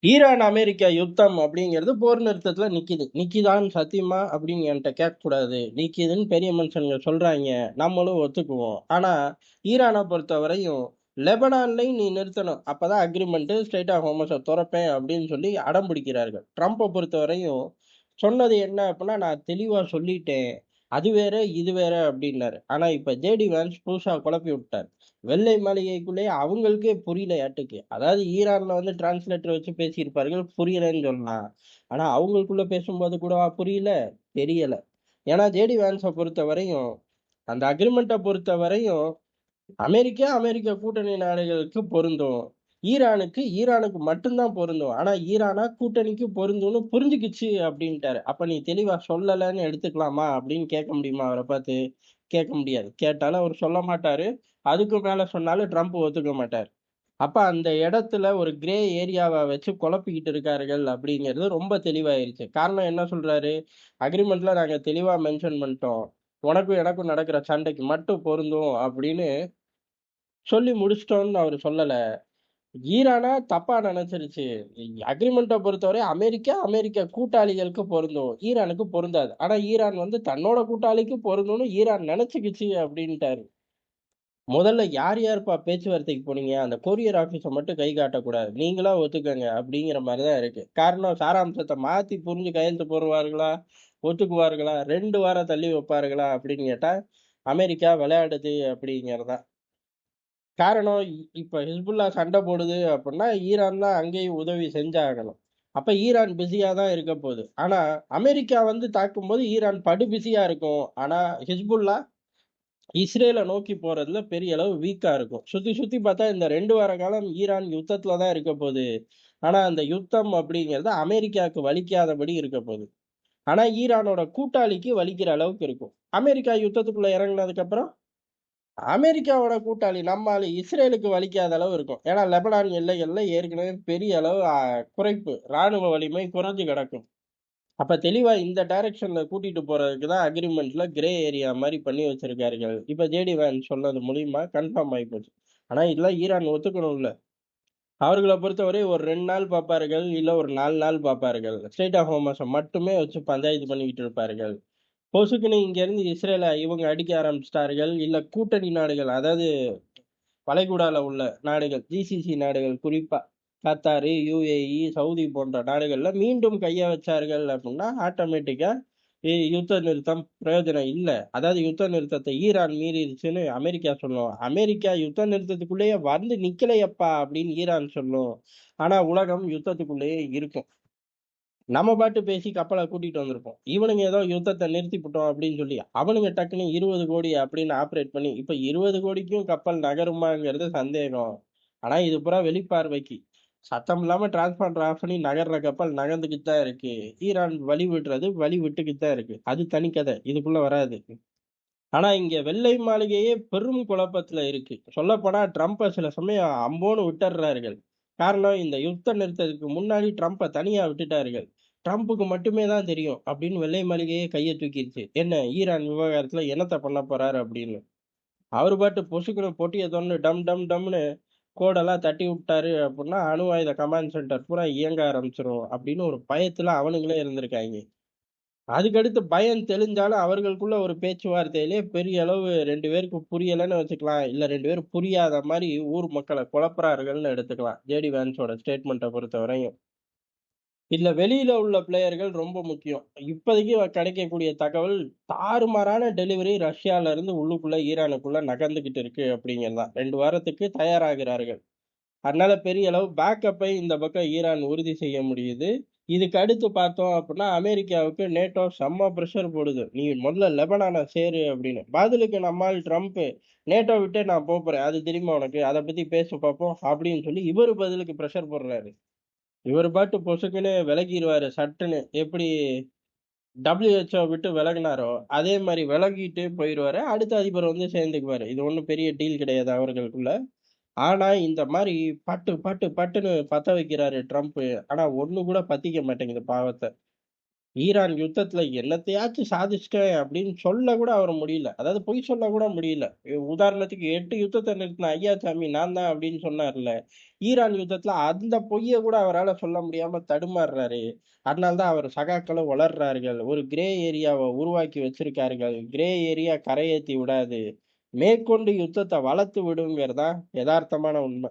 Iran America யுத்தம் அப்படிங்கிறது போர் நிறுத்தத்துல நிக்குது. நிக்குதான்னு சத்தியமா அப்படின்னு என்கிட்ட கேட்கக்கூடாது. நிக்குதுன்னு பெரிய மனுஷனுங்க சொல்றாங்க. நம்மளும் ஒத்துக்குவோம். ஆனா ஈரானை பொறுத்தவரையும் லெபனான்லயும் நீ நிறுத்தணும். அப்பதான் அக்ரிமெண்ட் ஸ்ட்ரெயிட் ஆஃப் ஹோர்மஸை துறப்பேன் அப்படின்னு சொல்லி அடம் பிடிக்கிறார்கள். ட்ரம்ப்பை பொறுத்தவரையும் சொன்னது என்ன அப்படின்னா, நான் தெளிவா சொல்லிட்டேன். அது வேற, இது வேற அப்படின்னாரு. ஆனா இப்ப ஜேடி வான்ஸ் புதுசா குழப்பி விட்டார். வெள்ளை மாளிகைக்குள்ளேயே அவங்களுக்கே புரியலையாட்டுக்கு. அதாவது ஈரான்ல வந்து டிரான்ஸ்லேட்டர் வச்சு பேசியிருப்பார்கள். புரியலைன்னு சொல்லலாம். ஆனா அவங்களுக்குள்ள பேசும்போது கூடவா புரியல? தெரியல. ஏன்னா ஜேடி வான்ஸ பொறுத்தவரையும், அந்த அக்ரிமெண்ட்ட பொறுத்தவரையும் அமெரிக்கா, அமெரிக்க கூட்டணி நாடுகளுக்கு பொருந்தும். ஈரானுக்கு மட்டும் தான் பொருந்தும். ஆனா ஈரானா கூட்டணிக்கு பொருந்தும்னு புரிஞ்சுக்கிச்சு அப்டின்ட்டாரு. அப்ப நீ தெளிவா சொல்லலன்னு எடுத்துக்கலாமா? அப்டின்னு கேட்க முடியுமா அவர பார்த்து? கேட்க முடியாது. கேட்டாலும் அவரு சொல்ல மாட்டாரு. அதுக்கு மேல சொன்னாலும் ட்ரம்ப் ஒத்துக்க மாட்டாரு. அப்ப அந்த இடத்துல ஒரு கிரே ஏரியாவ வச்சு குழப்பிக்கிட்டு இருக்கார்கள் அப்டிங்கிறது ரொம்ப தெளிவாயிருச்சு. காரணம் என்ன சொல்றாரு? அக்ரிமெண்ட்ல நாங்க தெளிவா மென்ஷன் பண்ணிட்டோம். உனக்கும் எனக்கும் நடக்கிற சண்டைக்கு மட்டும் பொருந்தும் அப்டின்னு சொல்லி முடிச்சிட்டோம்னு அவரு சொல்லல. ஈரான தப்பா நெனச்சிருச்சு. அக்ரிமெண்ட்ட பொறுத்தவரை அமெரிக்கா, அமெரிக்க கூட்டாளிகளுக்கு பொருந்தும். ஈரானுக்கு பொருந்தாது. ஆனா ஈரான் வந்து தன்னோட கூட்டாளிக்கு பொருந்தும்னு ஈரான் நெனச்சுக்கிச்சு அப்டின்ட்டாரு. முதல்ல யார் யார்ப்பா பேச்சுவார்த்தைக்கு போனீங்க? அந்த கொரியர் ஆபீஸ மட்டும் கை காட்டக்கூடாது. நீங்களா ஒத்துக்கங்க அப்டிங்கிற மாரி தான் இருக்கு. காரணம் சாராம்சத்த மாத்தி புரிஞ்சு கையெழுத்து போடுவார்களா? ஒத்துக்குவார்களா? 2 வாரம் தள்ளி வைப்பார்களா? அப்டின்னு கேட்டா, அமெரிக்கா விளையாடுது அப்டிங்கிறது தான். காரணம் இப்ப ஹிஸ்புல்லா சண்டை போடுது அப்படின்னா, ஈரான் தான் அங்கேயும் உதவி செஞ்சாகணும். அப்ப ஈரான் பிஸியா தான் இருக்க போகுது. ஆனா, அமெரிக்கா வந்து தாக்கும்போது ஈரான் படு பிஸியா இருக்கும். ஆனா, ஹிஸ்புல்லா இஸ்ரேல நோக்கி போறதுல பெரிய அளவு வீக்கா இருக்கும். சுத்தி சுத்தி பார்த்தா இந்த 2 வார காலம் ஈரான் யுத்தத்துல தான் இருக்க போது. ஆனா, அந்த யுத்தம் அப்படிங்கிறது அமெரிக்காவுக்கு வலிக்காதபடி இருக்க போது. ஆனா, ஈரானோட கூட்டாளிக்கு வலிக்கிற அளவுக்கு இருக்கும். அமெரிக்கா யுத்தத்துக்குள்ள இறங்குனதுக்கு அப்புறம் அமெரிக்காவோட கூட்டாளி நம்ம ஆளு இஸ்ரேலுக்கு வலிக்காத அளவு இருக்கும். ஏன்னா லெபனான் எல்லைகள்ல ஏற்கனவே பெரிய அளவு குறைப்பு. ராணுவ வலிமை குறைஞ்சு கிடக்கும். அப்ப தெளிவா இந்த டைரக்ஷன்ல கூட்டிட்டு போறதுக்கு தான் அக்ரிமெண்ட்ல கிரே ஏரியா மாரி பண்ணி வச்சிருக்கார்கள். இப்ப ஜேடி வேன்ஸ் சொன்னது மூலியமா கன்ஃபார்ம் ஆயிப்போச்சு. ஆனா இதெல்லாம் ஈரான் ஒத்துக்கணும்ல. அவர்கள பொறுத்தவரை ஒரு 2 நாள் பார்ப்பார்கள், இல்ல ஒரு 4 நாள் பார்ப்பார்கள். ஸ்ட்ரெய்ட் ஆஃப் ஹோர்மஸ மட்டுமே வச்சு பஞ்சாயத்து பண்ணிக்கிட்டு இருப்பார்கள். பொசுக்குன்னு இங்கேருந்து இஸ்ரேல இவங்க அடிக்க ஆரம்பிச்சுட்டார்கள். இல்ல கூட்டணி நாடுகள், அதாவது வளைகுடால உள்ள நாடுகள், ஜிசிசி நாடுகள் குறிப்பா கத்தாரு, யுஏஇ, சவுதி போன்ற நாடுகள்ல மீண்டும் கைய வச்சார்கள் அப்படின்னா, ஆட்டோமேட்டிக்கா யுத்த நிறுத்தம் பிரயோஜனம் இல்ல. அதாவது யுத்த நிறுத்தத்தை ஈரான் மீறிருச்சுன்னு அமெரிக்கா சொல்லும். அமெரிக்கா யுத்த நிறுத்தத்துக்குள்ளேயே வந்து நிக்கலையப்பா அப்படின்னு ஈரான் சொல்லும். ஆனா உலகம் யுத்தத்துக்குள்ளேயே இருக்கும். நம்ம பாட்டு பேசி கப்பல கூட்டிட்டு வந்திருப்போம். இவனுங்க ஏதோ யுத்தத்த நிறுத்திப்புட்டோம் அப்படின்னு சொல்லி, அவனுங்க டக்குன்னு 20,00,00,000 அப்படின்னு ஆப்பரேட் பண்ணி, இப்ப 20,00,00,000க்கும் கப்பல் நகருமாங்கிறது சந்தேகம். ஆனா இது பூரா வெளிப்பார்வைக்கு. சத்தம் இல்லாம டிரான்ஸ்பாண்டர் ஆஃப் பண்ணி நகர்ற கப்பல் நகர்ந்துகிட்டு தான் இருக்கு. ஈரான் வழி விடுறது வழி விட்டுக்கிட்டு தான் இருக்கு. அது தனி கதை. இதுக்குள்ள வராது. ஆனா இங்க வெள்ளை மாளிகையே பெரும் குழப்பத்துல இருக்கு. சொல்லப்போனா ட்ரம்ப சில சமயம் அம்போன்னு விட்டுர்றார்கள். காரணம் இந்த யுத்த நிறுத்தத்துக்கு முன்னாடி ட்ரம்ப தனியா விட்டுட்டார்கள். ட்ரம்புக்கு மட்டுமே தான் தெரியும் அப்படின்னு வெள்ளை மாளிகையே கைய தூக்கிருச்சு. என்ன ஈரான் விவகாரத்துல என்னத்த பண்ண போறாரு அப்படின்னு. அவரு பாட்டு பொசுக்குன்னு பொட்டிய தொறந்து டம் டம் டம்னு கோடெல்லாம் தட்டி விட்டாரு அப்படின்னா, அணு ஆயுத கமாண்ட் சென்டர் பூரா இயங்க ஆரம்பிச்சுரும் அப்படின்னு ஒரு பயத்துல அவனுங்களே இருந்திருக்காய்ங்க. அதுக்கடுத்து பயம் தெளிஞ்சாலும் அவர்களுக்குள்ள ஒரு பேச்சுவார்த்தையிலே பெரிய அளவு 2 பேருக்கு புரியலன்னு வச்சுக்கலாம். இல்ல 2 பேரும் புரியாத மாரி ஊர் மக்கள குழப்புறார்கள்ன்னு எடுத்துக்கலாம். ஜேடி வான்ஸோட ஸ்டேட்மெண்ட்ட பொறுத்தவரையும். இதுல வெளியில உள்ள பிளேயர்கள் ரொம்ப முக்கியம். இப்போதைக்கு கிடைக்கக்கூடிய தகவல் தாறுமாறான டெலிவரி ரஷ்யால இருந்து உள்ளுக்குள்ள ஈரானுக்குள்ள நகர்ந்துகிட்டு இருக்கு அப்படிங்கிறது தான். 2 வாரத்துக்கு தயாராகிறார்கள். அதனால பெரிய அளவு பேக்கப்பை இந்த பக்கம் ஈரான் உறுதி செய்ய முடியுது. இதுக்கு அடுத்து பார்த்தோம் அப்படின்னா, அமெரிக்காவுக்கு நேட்டோ செம்ம பிரஷர் போடுது. "நீ முதல்ல லெபனான சேரு" அப்படின்னு. பதிலுக்கு நம்ம ஆள் ட்ரம்ப், "நேட்டோ விட்டே நான் போப்போறேன். அது தெரியுமா உனக்கு? அத பத்தி பேசு பாப்போம்" அப்படின்னு சொல்லி இவரு பதிலுக்கு பிரஷர் போடுறாரு. இவரு பாட்டு பொசுக்குன்னு விலகிருவாரு சட்டுன்னு. எப்படி WHO விட்டு விலகுனாரோ, அதே மாரி விலகிட்டு போயிருவாரு. அடுத்த அதிபர் வந்து சேர்ந்துக்குவாரு. இது ஒண்ணும் பெரிய டீல் கிடையாது அவர்களுக்குள்ள. ஆனா, இந்த மாரி பட்டு, பட்டு, பட்டுன்னு பத்த வைக்கிறாரு ட்ரம்ப்பு. ஆனா, ஒண்ணு கூட பத்திக்க மாட்டேங்குது பாவத்த. ஈரான் யுத்தத்துல என்னத்தையாச்சும் சாதிச்சுட்டேன் அப்படின்னு சொல்ல கூட அவர முடியல. அதாவது பொய் சொல்ல கூட முடியல. உதாரணத்துக்கு 8 யுத்தத்த நிறுத்தின ஐயாசாமி நான் தான் அப்படின்னு சொன்னார்ல. ஈரான் யுத்தத்துல அந்த பொய்ய கூட அவரால சொல்ல முடியாம தடுமாறுறாரு. அதனால தான் அவர் சகாக்களும் உளறுறார்கள். ஒரு கிரே ஏரியாவ உருவாக்கி வச்சிருக்கார்கள். கிரே ஏரியா கரையேத்தி விடாது. மேற்கொண்டு யுத்தத்த வளர்த்து விடுங்கிறது தான் எதார்த்தமான உண்ம.